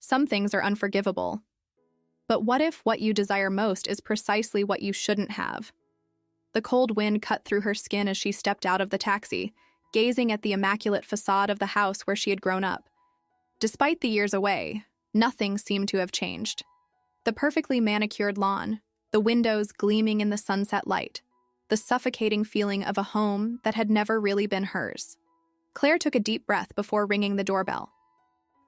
Some things are unforgivable. But what if what you desire most is precisely what you shouldn't have? The cold wind cut through her skin as she stepped out of the taxi, gazing at the immaculate facade of the house where she had grown up. Despite the years away, nothing seemed to have changed. The perfectly manicured lawn, the windows gleaming in the sunset light, the suffocating feeling of a home that had never really been hers. Claire took a deep breath before ringing the doorbell.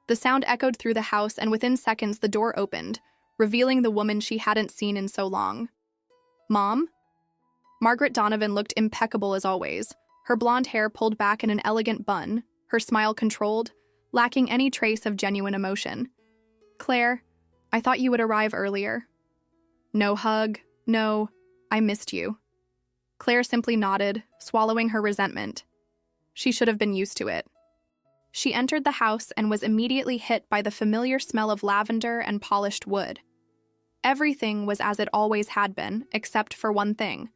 The sound echoed through the house, and within seconds the door opened, revealing the woman she hadn't seen in so long. "Mom?" Margaret Donovan looked impeccable as always, her blonde hair pulled back in an elegant bun, her smile controlled, lacking any trace of genuine emotion. "Claire, I thought you would arrive earlier." "No hug, no, I missed you." Claire simply nodded, swallowing her resentment. She should have been used to it. She entered the house and was immediately hit by the familiar smell of lavender and polished wood. Everything was as it always had been, except for one thing.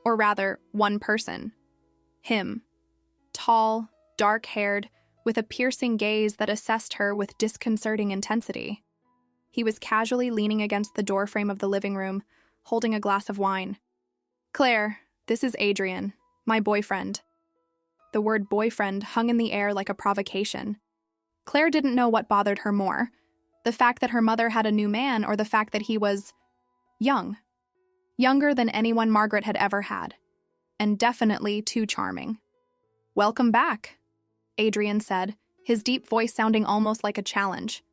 Or rather, one person. Him. Tall, dark-haired, with a piercing gaze that assessed her with disconcerting intensity. He was casually leaning against the doorframe of the living room, holding a glass of wine. "Claire, this is Adrian, my boyfriend." The word boyfriend hung in the air like a provocation. Claire didn't know what bothered her more, the fact that her mother had a new man or the fact that he was young. Younger than anyone Margaret had ever had, and definitely too charming. "Welcome back," Adrian said, his deep voice sounding almost like a challenge.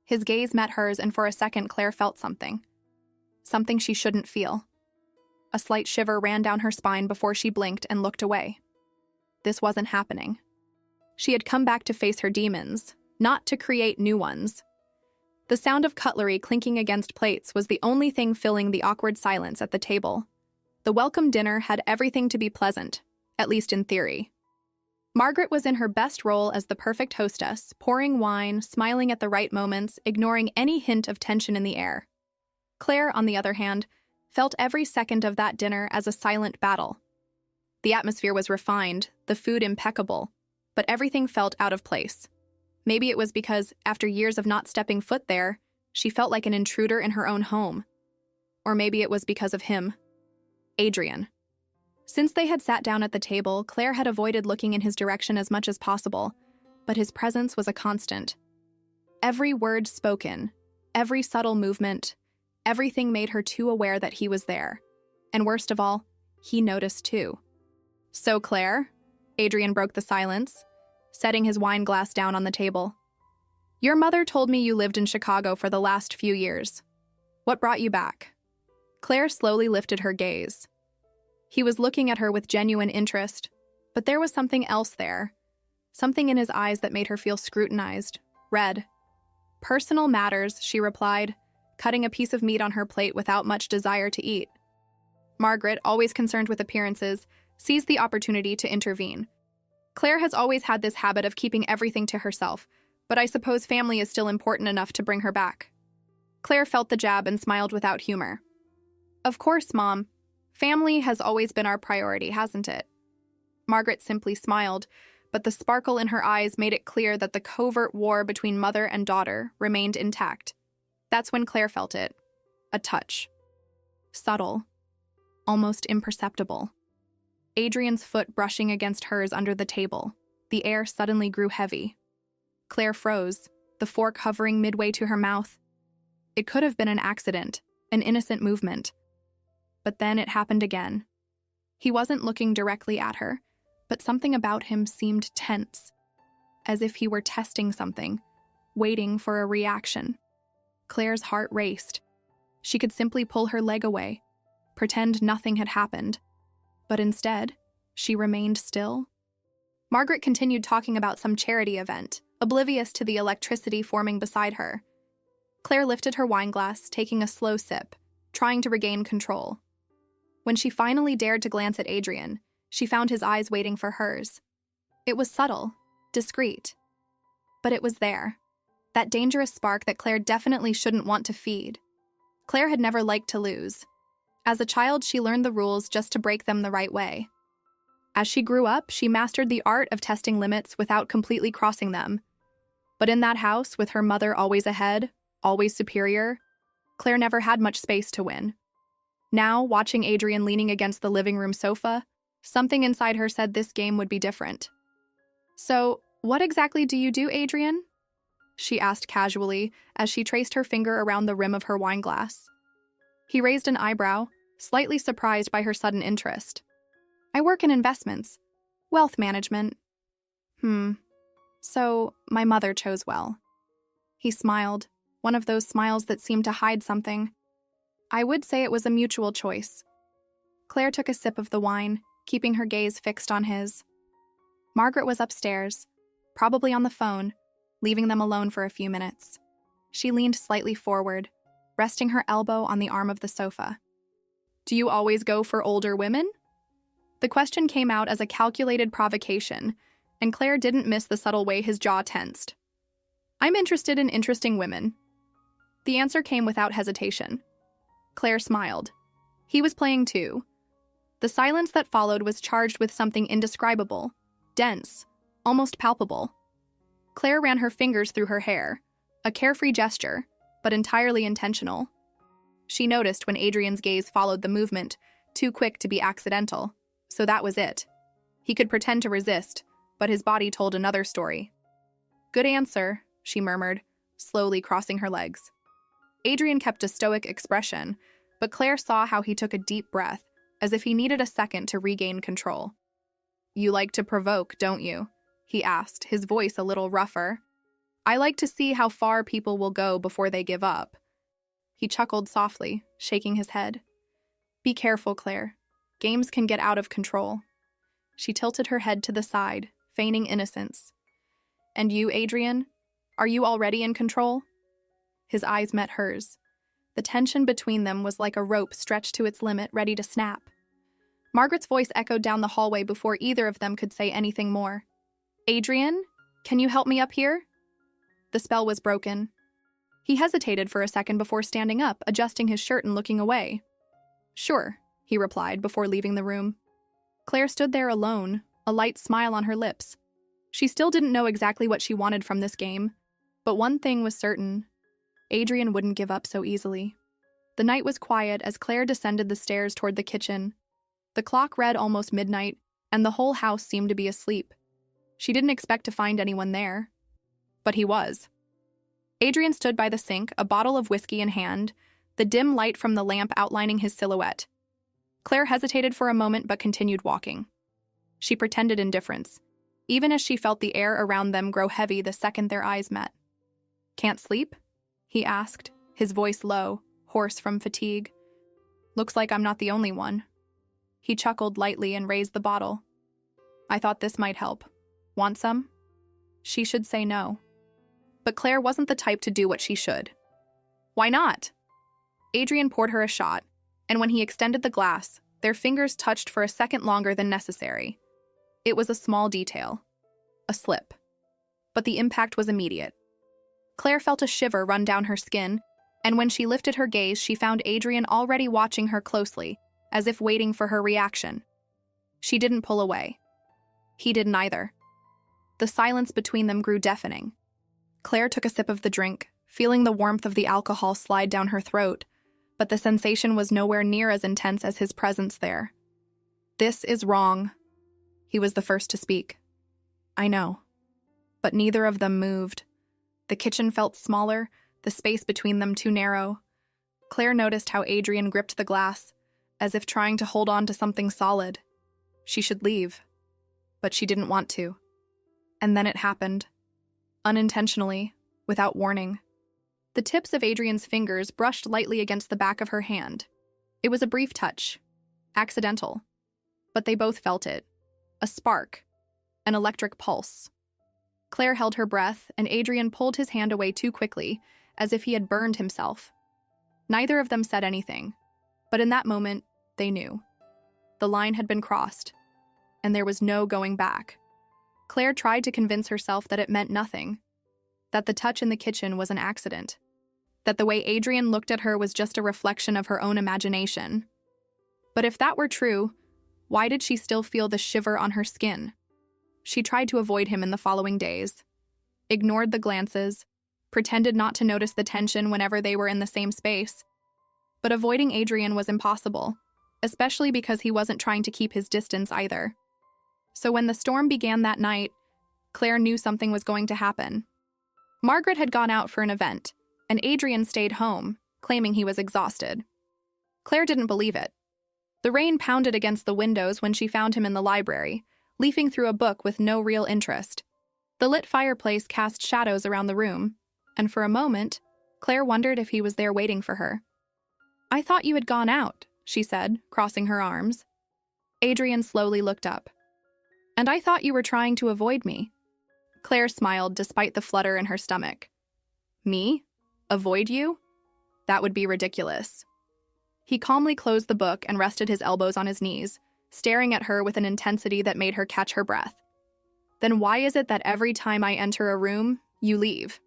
His gaze met hers, and for a second Claire felt something. Something she shouldn't feel. A slight shiver ran down her spine before she blinked and looked away. This wasn't happening. She had come back to face her demons, not to create new ones. The sound of cutlery clinking against plates was the only thing filling the awkward silence at the table. The welcome dinner had everything to be pleasant, at least in theory. Margaret was in her best role as the perfect hostess, pouring wine, smiling at the right moments, ignoring any hint of tension in the air. Claire, on the other hand, felt every second of that dinner as a silent battle. The atmosphere was refined, the food impeccable, but everything felt out of place. Maybe it was because, after years of not stepping foot there, she felt like an intruder in her own home. Or maybe it was because of him. Adrian. Since they had sat down at the table, Claire had avoided looking in his direction as much as possible, but his presence was a constant. Every word spoken, every subtle movement, everything made her too aware that he was there. And worst of all, he noticed too. "So, Claire," Adrian broke the silence, setting his wine glass down on the table. "Your mother told me you lived in Chicago for the last few years. What brought you back?" Claire slowly lifted her gaze. He was looking at her with genuine interest, but there was something else there. Something in his eyes that made her feel scrutinized, read. "Personal matters," she replied, cutting a piece of meat on her plate without much desire to eat. Margaret, always concerned with appearances, seized the opportunity to intervene. "Claire has always had this habit of keeping everything to herself, but I suppose family is still important enough to bring her back." Claire felt the jab and smiled without humor. "Of course, Mom. Family has always been our priority, hasn't it?" Margaret simply smiled, but the sparkle in her eyes made it clear that the covert war between mother and daughter remained intact. That's when Claire felt it. A touch. Subtle. Almost imperceptible. Adrian's foot brushing against hers under the table. The air suddenly grew heavy. Claire froze, the fork hovering midway to her mouth. It could have been an accident, an innocent movement. But then it happened again. He wasn't looking directly at her, but something about him seemed tense, as if he were testing something, waiting for a reaction. Claire's heart raced. She could simply pull her leg away, pretend nothing had happened. But instead, she remained still. Margaret continued talking about some charity event, oblivious to the electricity forming beside her. Claire lifted her wine glass, taking a slow sip, trying to regain control. When she finally dared to glance at Adrian, she found his eyes waiting for hers. It was subtle, discreet, but it was there. That dangerous spark that Claire definitely shouldn't want to feed. Claire had never liked to lose. As a child, she learned the rules just to break them the right way. As she grew up, she mastered the art of testing limits without completely crossing them. But in that house, with her mother always ahead, always superior, Claire never had much space to win. Now, watching Adrian leaning against the living room sofa, something inside her said this game would be different. "So, what exactly do you do, Adrian?" she asked casually as she traced her finger around the rim of her wineglass. He raised an eyebrow, slightly surprised by her sudden interest. "I work in investments. Wealth management." So, my mother chose well." He smiled, one of those smiles that seemed to hide something. "I would say it was a mutual choice." Claire took a sip of the wine, keeping her gaze fixed on his. Margaret was upstairs, probably on the phone, leaving them alone for a few minutes. She leaned slightly forward, resting her elbow on the arm of the sofa. "Do you always go for older women?" The question came out as a calculated provocation, and Claire didn't miss the subtle way his jaw tensed. "I'm interested in interesting women." The answer came without hesitation. Claire smiled. He was playing too. The silence that followed was charged with something indescribable, dense, almost palpable. Claire ran her fingers through her hair, a carefree gesture, but entirely intentional. She noticed when Adrian's gaze followed the movement, too quick to be accidental, so that was it. He could pretend to resist, but his body told another story. "Good answer," she murmured, slowly crossing her legs. Adrian kept a stoic expression, but Claire saw how he took a deep breath, as if he needed a second to regain control. "You like to provoke, don't you?" he asked, his voice a little rougher. "I like to see how far people will go before they give up." He chuckled softly, shaking his head. "Be careful, Claire. Games can get out of control." She tilted her head to the side, feigning innocence. "And you, Adrian? Are you already in control?" His eyes met hers. The tension between them was like a rope stretched to its limit, ready to snap. Margaret's voice echoed down the hallway before either of them could say anything more. "Adrian, can you help me up here?" The spell was broken. He hesitated for a second before standing up, adjusting his shirt and looking away. "Sure," he replied before leaving the room. Claire stood there alone, a light smile on her lips. She still didn't know exactly what she wanted from this game, but one thing was certain. Adrian wouldn't give up so easily. The night was quiet as Claire descended the stairs toward the kitchen. The clock read almost midnight, and the whole house seemed to be asleep. She didn't expect to find anyone there. But he was. Adrian stood by the sink, a bottle of whiskey in hand, the dim light from the lamp outlining his silhouette. Claire hesitated for a moment but continued walking. She pretended indifference, even as she felt the air around them grow heavy the second their eyes met. "Can't sleep?" he asked, his voice low, hoarse from fatigue. "Looks like I'm not the only one." He chuckled lightly and raised the bottle. "I thought this might help. Want some?" She should say no. But Claire wasn't the type to do what she should. "Why not?" Adrian poured her a shot, and when he extended the glass, their fingers touched for a second longer than necessary. It was a small detail. A slip. But the impact was immediate. Claire felt a shiver run down her skin, and when she lifted her gaze, she found Adrian already watching her closely, as if waiting for her reaction. She didn't pull away. He didn't either. The silence between them grew deafening. Claire took a sip of the drink, feeling the warmth of the alcohol slide down her throat, but the sensation was nowhere near as intense as his presence there. "This is wrong." He was the first to speak. "I know." But neither of them moved. The kitchen felt smaller, the space between them too narrow. Claire noticed how Adrian gripped the glass, as if trying to hold on to something solid. She should leave. But she didn't want to. And then it happened. Unintentionally, without warning. The tips of Adrian's fingers brushed lightly against the back of her hand. It was a brief touch. Accidental. But they both felt it. A spark. An electric pulse. Claire held her breath, and Adrian pulled his hand away too quickly, as if he had burned himself. Neither of them said anything, but in that moment, they knew. The line had been crossed, and there was no going back. Claire tried to convince herself that it meant nothing, that the touch in the kitchen was an accident, that the way Adrian looked at her was just a reflection of her own imagination. But if that were true, why did she still feel the shiver on her skin? She tried to avoid him in the following days. ignored the glances, pretended not to notice the tension whenever they were in the same space. But avoiding Adrian was impossible, especially because he wasn't trying to keep his distance either. So when the storm began that night, Claire knew something was going to happen. Margaret had gone out for an event, and Adrian stayed home, claiming he was exhausted. Claire didn't believe it. The rain pounded against the windows when she found him in the library, leafing through a book with no real interest. The lit fireplace cast shadows around the room, and for a moment, Claire wondered if he was there waiting for her. "I thought you had gone out," she said, crossing her arms. Adrian slowly looked up. "And I thought you were trying to avoid me." Claire smiled despite the flutter in her stomach. "Me? Avoid you? That would be ridiculous." He calmly closed the book and rested his elbows on his knees, staring at her with an intensity that made her catch her breath. "Then why is it that every time I enter a room, you leave?"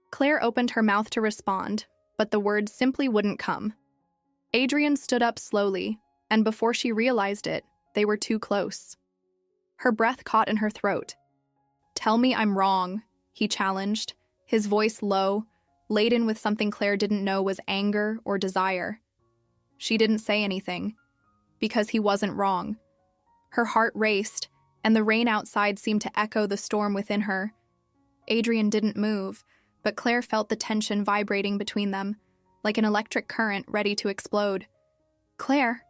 Claire opened her mouth to respond, but the words simply wouldn't come. Adrian stood up slowly, and before she realized it, they were too close. Her breath caught in her throat. "Tell me I'm wrong," he challenged, his voice low, laden with something Claire didn't know was anger or desire. She didn't say anything, because he wasn't wrong. Her heart raced, and the rain outside seemed to echo the storm within her. Adrian didn't move, but Claire felt the tension vibrating between them, like an electric current ready to explode. "Claire!"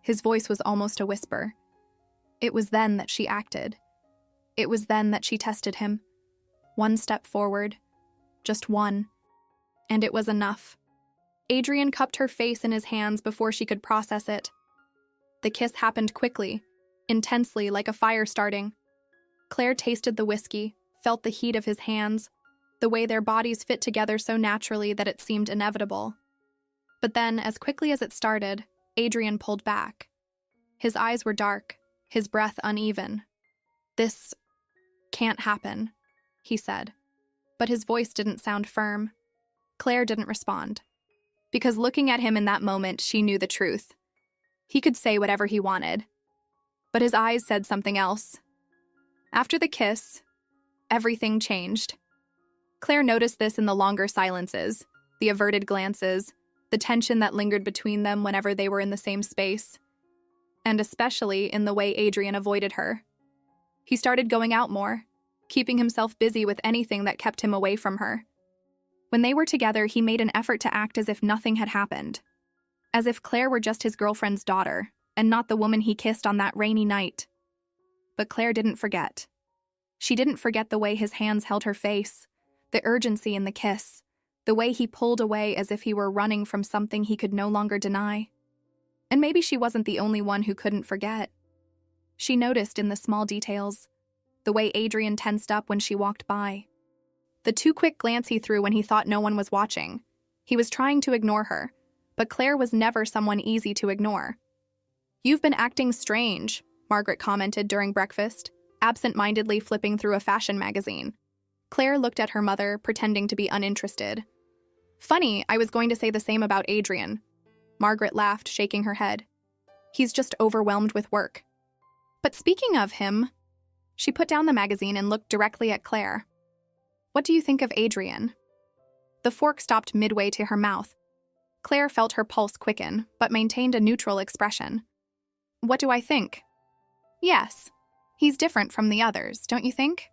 His voice was almost a whisper. It was then that she acted. It was then that she tested him. One step forward. Just one. And it was enough. Adrian cupped her face in his hands before she could process it. The kiss happened quickly, intensely, like a fire starting. Claire tasted the whiskey, felt the heat of his hands, the way their bodies fit together so naturally that it seemed inevitable. But then, as quickly as it started, Adrian pulled back. His eyes were dark, his breath uneven. "This can't happen," he said. But his voice didn't sound firm. Claire didn't respond. Because looking at him in that moment, she knew the truth. He could say whatever he wanted. But his eyes said something else. After the kiss, everything changed. Claire noticed this in the longer silences, the averted glances, the tension that lingered between them whenever they were in the same space, and especially in the way Adrian avoided her. He started going out more, keeping himself busy with anything that kept him away from her. When they were together, he made an effort to act as if nothing had happened, as if Claire were just his girlfriend's daughter, and not the woman he kissed on that rainy night. But Claire didn't forget. She didn't forget the way his hands held her face, the urgency in the kiss, the way he pulled away as if he were running from something he could no longer deny. And maybe she wasn't the only one who couldn't forget. She noticed in the small details, the way Adrian tensed up when she walked by, the too quick glance he threw when he thought no one was watching. He was trying to ignore her, but Claire was never someone easy to ignore. "You've been acting strange," Margaret commented during breakfast, absent-mindedly flipping through a fashion magazine. Claire looked at her mother, pretending to be uninterested. "Funny, I was going to say the same about Adrian." Margaret laughed, shaking her head. "He's just overwhelmed with work." "But speaking of him," she put down the magazine and looked directly at Claire. "What do you think of Adrian?" The fork stopped midway to her mouth. Claire felt her pulse quicken, but maintained a neutral expression. "What do I think?" "Yes, he's different from the others, don't you think?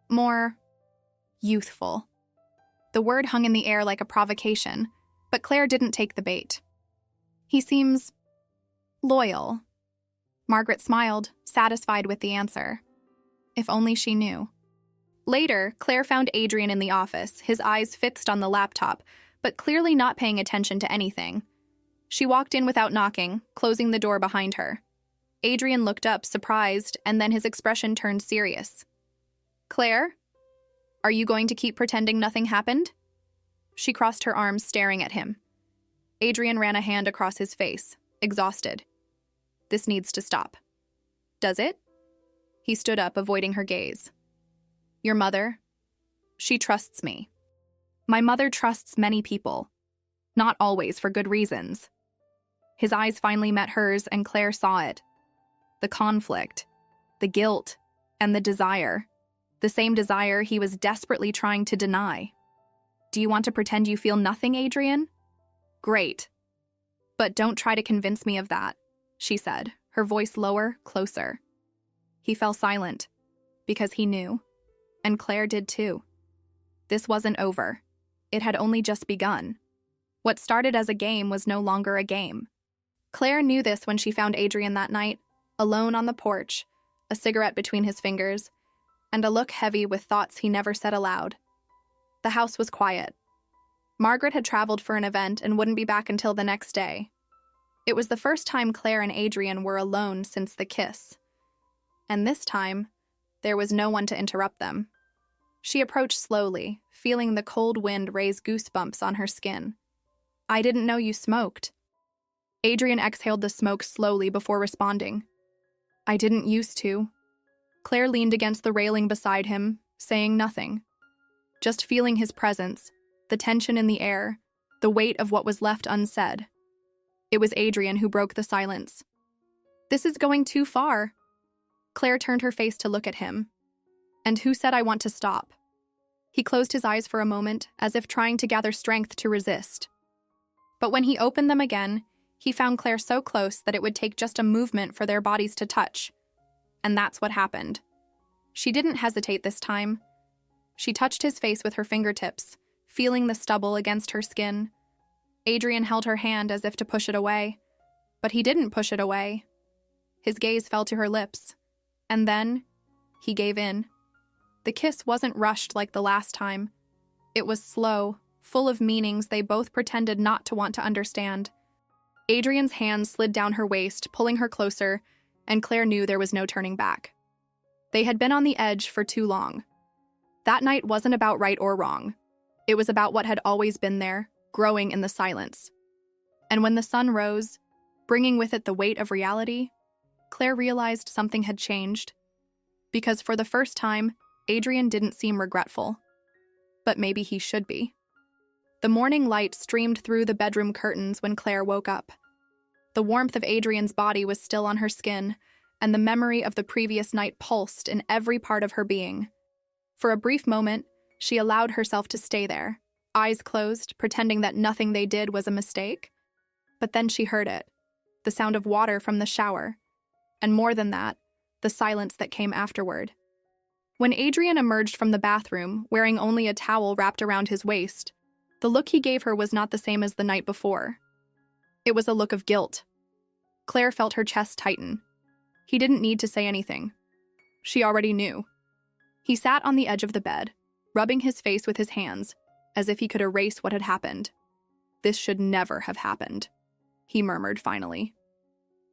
More youthful." The word hung in the air like a provocation, but Claire didn't take the bait. "He seems loyal." Margaret smiled, satisfied with the answer. If only she knew. Later, Claire found Adrian in the office, his eyes fixed on the laptop, but clearly not paying attention to anything. She walked in without knocking, closing the door behind her. Adrian looked up, surprised, and then his expression turned serious. "Claire? Are you going to keep pretending nothing happened?" She crossed her arms, staring at him. Adrian ran a hand across his face, exhausted. "This needs to stop." "Does it?" He stood up, avoiding her gaze. "Your mother? She trusts me. My mother trusts many people. Not always for good reasons." His eyes finally met hers, and Claire saw it. The conflict, the guilt, and the desire. the same desire he was desperately trying to deny. Do you want to pretend you feel nothing, Adrian? Great. But don't try to convince me of that, she said, her voice lower, closer. He fell silent, because he knew, and Claire did too. This wasn't over. It had only just begun. What started as a game was no longer a game. Claire knew this when she found Adrian that night, alone on the porch, a cigarette between his fingers, and a look heavy with thoughts he never said aloud. The house was quiet. Margaret had traveled for an event and wouldn't be back until the next day. It was the first time Claire and Adrian were alone since the kiss. And this time, there was no one to interrupt them. She approached slowly, feeling the cold wind raise goosebumps on her skin. I didn't know you smoked. Adrian exhaled the smoke slowly before responding. I didn't used to. Claire leaned against the railing beside him, saying nothing. Just feeling his presence, the tension in the air, the weight of what was left unsaid. It was Adrian who broke the silence. This is going too far. Claire turned her face to look at him. And who said I want to stop? He closed his eyes for a moment, as if trying to gather strength to resist. But when he opened them again, he found Claire so close that it would take just a movement for their bodies to touch. And that's what happened. She didn't hesitate this time. She touched his face with her fingertips, feeling the stubble against her skin. Adrian held her hand as if to push it away, but he didn't push it away. His gaze fell to her lips, and then he gave in. The kiss wasn't rushed like the last time. It was slow, full of meanings they both pretended not to want to understand. Adrian's hand slid down her waist, pulling her closer, and Claire knew there was no turning back. They had been on the edge for too long. That night wasn't about right or wrong. It was about what had always been there, growing in the silence. And when the sun rose, bringing with it the weight of reality, Claire realized something had changed. Because for the first time, Adrian didn't seem regretful. But maybe he should be. The morning light streamed through the bedroom curtains when Claire woke up. The warmth of Adrian's body was still on her skin, and the memory of the previous night pulsed in every part of her being. For a brief moment, she allowed herself to stay there, eyes closed, pretending that nothing they did was a mistake. But then she heard it, the sound of water from the shower, and more than that, the silence that came afterward. When Adrian emerged from the bathroom, wearing only a towel wrapped around his waist, the look he gave her was not the same as the night before. It was a look of guilt. Claire felt her chest tighten. He didn't need to say anything. She already knew. He sat on the edge of the bed, rubbing his face with his hands, as if he could erase what had happened. This should never have happened, he murmured finally.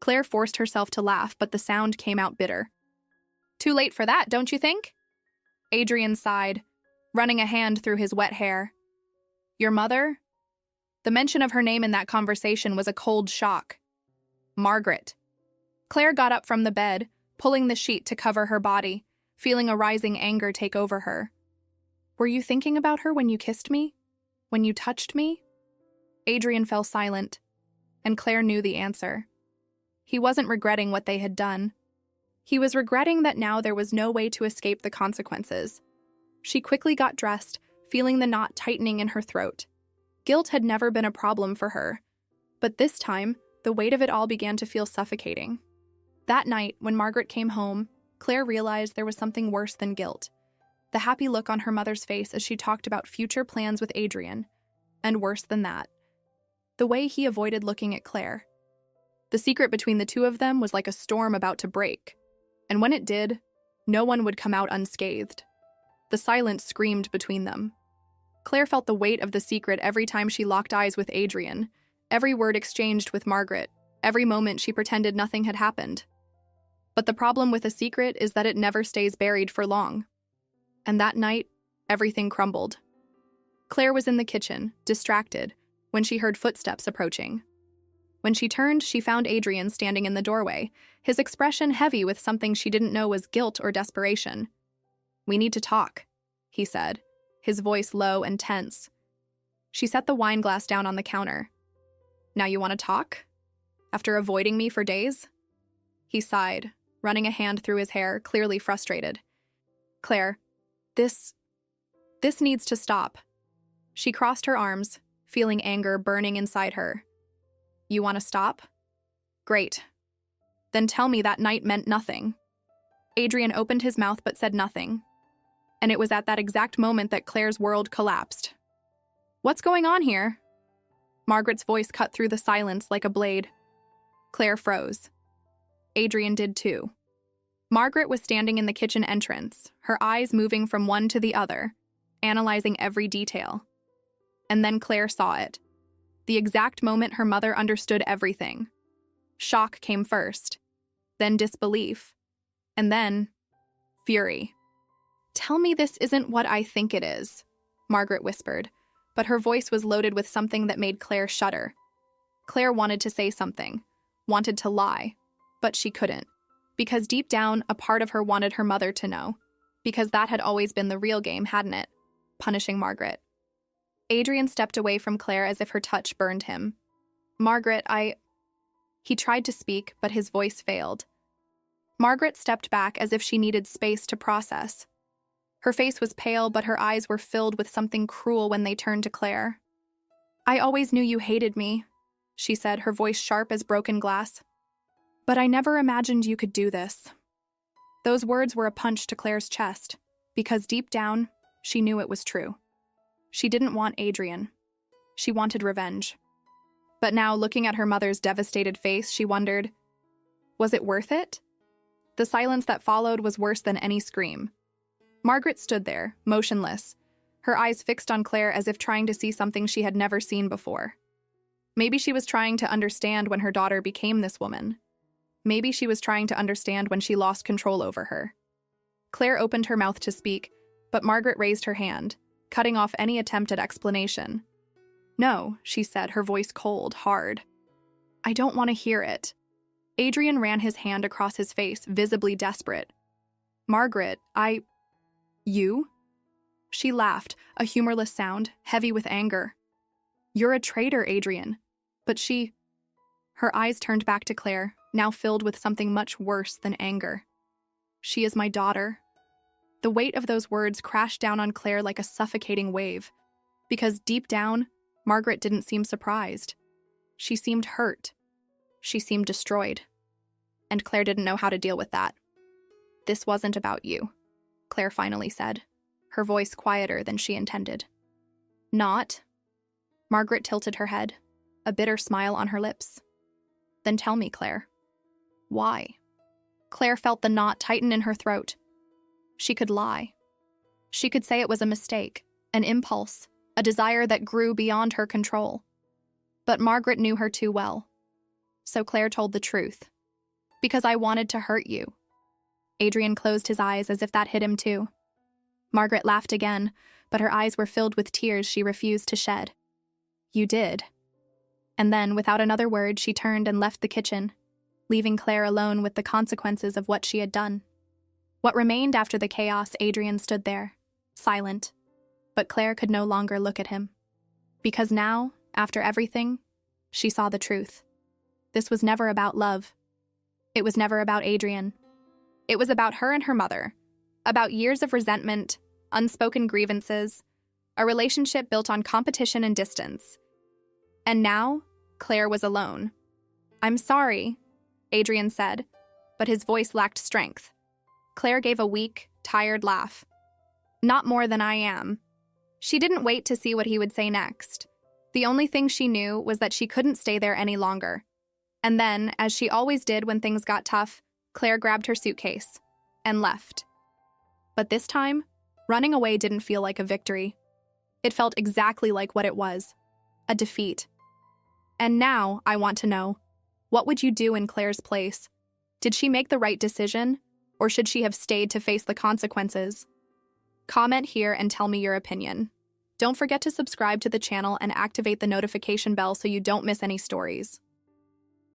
Claire forced herself to laugh, but the sound came out bitter. Too late for that, don't you think? Adrian sighed, running a hand through his wet hair. Your mother? The mention of her name in that conversation was a cold shock. Margaret. Claire got up from the bed, pulling the sheet to cover her body, feeling a rising anger take over her. Were you thinking about her when you kissed me? When you touched me? Adrian fell silent, and Claire knew the answer. He wasn't regretting what they had done. He was regretting that now there was no way to escape the consequences. She quickly got dressed, feeling the knot tightening in her throat. Guilt had never been a problem for her, but this time, the weight of it all began to feel suffocating. That night, when Margaret came home, Claire realized there was something worse than guilt. The happy look on her mother's face as she talked about future plans with Adrian, and worse than that, the way he avoided looking at Claire. The secret between the two of them was like a storm about to break, and when it did, no one would come out unscathed. The silence screamed between them. Claire felt the weight of the secret every time she locked eyes with Adrian, every word exchanged with Margaret, every moment she pretended nothing had happened. But the problem with a secret is that it never stays buried for long. And that night, everything crumbled. Claire was in the kitchen, distracted, when she heard footsteps approaching. When she turned, she found Adrian standing in the doorway, his expression heavy with something she didn't know was guilt or desperation. "We need to talk," he said, his voice low and tense. She set the wine glass down on the counter. "Now you want to talk? After avoiding me for days?" He sighed, running a hand through his hair, clearly frustrated. "Claire, This needs to stop. She crossed her arms, feeling anger burning inside her. You want to stop? Great. Then tell me that night meant nothing. Adrian opened his mouth but said nothing. And it was at that exact moment that Claire's world collapsed. What's going on here? Margaret's voice cut through the silence like a blade. Claire froze. Adrian did too. Margaret was standing in the kitchen entrance, her eyes moving from one to the other, analyzing every detail. And then Claire saw it. The exact moment her mother understood everything. Shock came first, then disbelief, and then fury. Tell me this isn't what I think it is, Margaret whispered, but her voice was loaded with something that made Claire shudder. Claire wanted to say something, wanted to lie, but she couldn't, because deep down, a part of her wanted her mother to know, because that had always been the real game, hadn't it? Punishing Margaret. Adrian stepped away from Claire as if her touch burned him. Margaret, He tried to speak, but his voice failed. Margaret stepped back as if she needed space to process. Her face was pale, but her eyes were filled with something cruel when they turned to Claire. I always knew you hated me, she said, her voice sharp as broken glass. But I never imagined you could do this. Those words were a punch to Claire's chest, because deep down, she knew it was true. She didn't want Adrian. She wanted revenge. But now, looking at her mother's devastated face, she wondered, was it worth it? The silence that followed was worse than any scream. Margaret stood there, motionless, her eyes fixed on Claire as if trying to see something she had never seen before. Maybe she was trying to understand when her daughter became this woman. Maybe she was trying to understand when she lost control over her. Claire opened her mouth to speak, but Margaret raised her hand, cutting off any attempt at explanation. No, she said, her voice cold, hard. I don't want to hear it. Adrian ran his hand across his face, visibly desperate. Margaret, You? She laughed, a humorless sound, heavy with anger. You're a traitor, Adrian. But Her eyes turned back to Claire, now filled with something much worse than anger. She is my daughter. The weight of those words crashed down on Claire like a suffocating wave, because deep down, Margaret didn't seem surprised. She seemed hurt. She seemed destroyed. And Claire didn't know how to deal with that. This wasn't about you, Claire finally said, her voice quieter than she intended. Not? Margaret tilted her head, a bitter smile on her lips. Then tell me, Claire. Why? Claire felt the knot tighten in her throat. She could lie. She could say it was a mistake, an impulse, a desire that grew beyond her control. But Margaret knew her too well. So Claire told the truth. Because I wanted to hurt you. Adrian closed his eyes as if that hit him too. Margaret laughed again, but her eyes were filled with tears she refused to shed. You did. And then, without another word, she turned and left the kitchen, leaving Claire alone with the consequences of what she had done. What remained after the chaos, Adrian stood there, silent. But Claire could no longer look at him. Because now, after everything, she saw the truth. This was never about love. It was never about Adrian. It was about her and her mother, about years of resentment, unspoken grievances, a relationship built on competition and distance. And now, Claire was alone. I'm sorry, Adrian said, but his voice lacked strength. Claire gave a weak, tired laugh. Not more than I am. She didn't wait to see what he would say next. The only thing she knew was that she couldn't stay there any longer. And then, as she always did when things got tough, Claire grabbed her suitcase and left. But this time, running away didn't feel like a victory. It felt exactly like what it was, a defeat. And now, I want to know, what would you do in Claire's place? Did she make the right decision, or should she have stayed to face the consequences? Comment here and tell me your opinion. Don't forget to subscribe to the channel and activate the notification bell so you don't miss any stories.